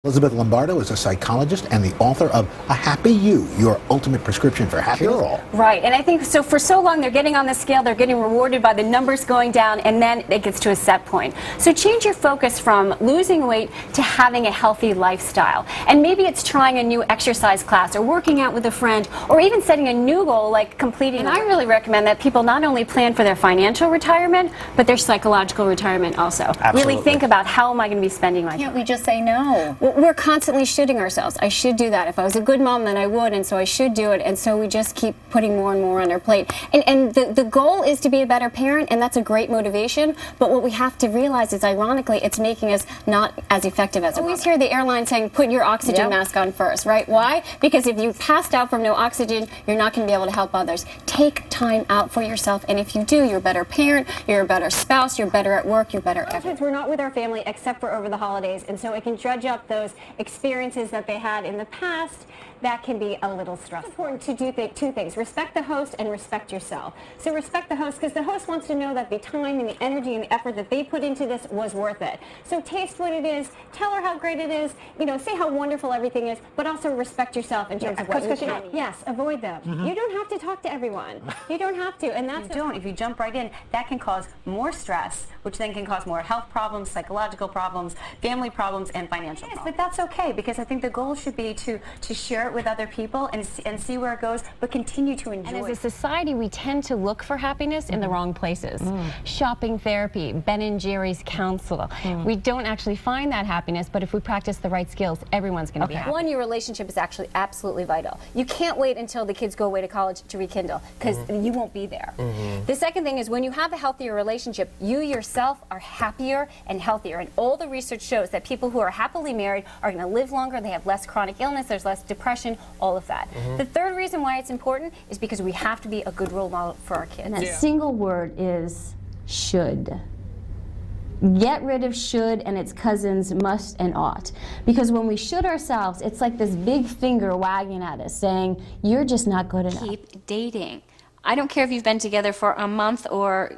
Elizabeth Lombardo is a psychologist and the author of A Happy You, Your Ultimate Prescription for Happiness. Cure-all. Right, and I think so for so long they're getting on the scale, they're getting rewarded by the numbers going down, and then it gets to a set point. So change your focus from losing weight to having a healthy lifestyle. And maybe it's trying a new exercise class or working out with a friend or even setting a new goal like completing. And I really recommend that people not only plan for their financial retirement, but their psychological retirement also. Absolutely. Really think about how am I going to be spending my time. Can't we just say no? We're constantly shooting ourselves. I should do that. If I was a good mom, then I would, and so I should do it. And so we just keep putting more and more on our plate. And the goal is to be a better parent, and that's a great motivation. But what we have to realize is, ironically, it's making us not as effective as a mother. I always hear the airline saying, put your oxygen mask on first, right? Why? Because if you passed out from no oxygen, you're not going to be able to help others. Take time out for yourself, and if you do, you're a better parent, you're a better spouse, you're better at work, you're better everything. We're not with our family except for over the holidays, and so it can dredge up those experiences that they had in the past. That can be a little stressful. It's important to do two things. Respect the host and respect yourself. So respect the host because the host wants to know that the time and the energy and the effort that they put into this was worth it. So taste what it is, tell her how great it is, say how wonderful everything is, but also respect yourself in terms of what you can. Yes, avoid them. You don't have to talk to everyone. You don't have to, and that's If you jump right in, that can cause more stress, which then can cause more health problems, psychological problems, family problems, and financial problems. But that's okay because I think the goal should be to share it with other people and see where it goes, but continue to enjoy. And as a society, we tend to look for happiness in the wrong places. Shopping therapy, Ben & Jerry's counsel. We don't actually find that happiness, but if we practice the right skills, everyone's going to be happy. One, your relationship is actually absolutely vital. You can't wait until the kids go away to college to rekindle because you won't be there. The second thing is when you have a healthier relationship, you yourself are happier and healthier. And all the research shows that people who are happily married are going to live longer, they have less chronic illness, there's less depression, all of that. The third reason why it's important is because we have to be a good role model for our kids. And that single word is should. Get rid of should and its cousins must and ought. Because when we should ourselves, it's like this big finger wagging at us saying, you're just not good enough. Keep dating. I don't care if you've been together for a month or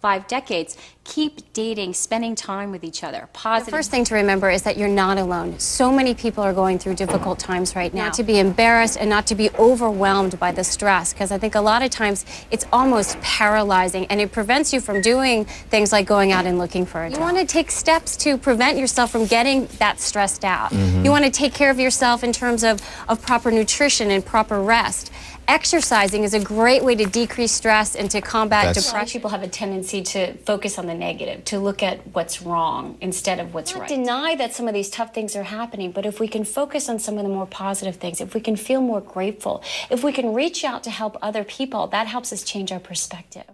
5 decades. Keep dating, spending time with each other. Positive. The first thing to remember is that you're not alone. So many people are going through difficult times right now. Not to be embarrassed and not to be overwhelmed by the stress, because I think a lot of times it's almost paralyzing and it prevents you from doing things like going out and looking for a job. You want to take steps to prevent yourself from getting that stressed out. You want to take care of yourself in terms of proper nutrition and proper rest. Exercising is a great way to decrease stress and to combat depression. People have a tendency to focus on the negative, to look at what's wrong instead of what's right. Deny that some of these tough things are happening, but if we can focus on some of the more positive things, if we can feel more grateful, if we can reach out to help other people, that helps us change our perspective.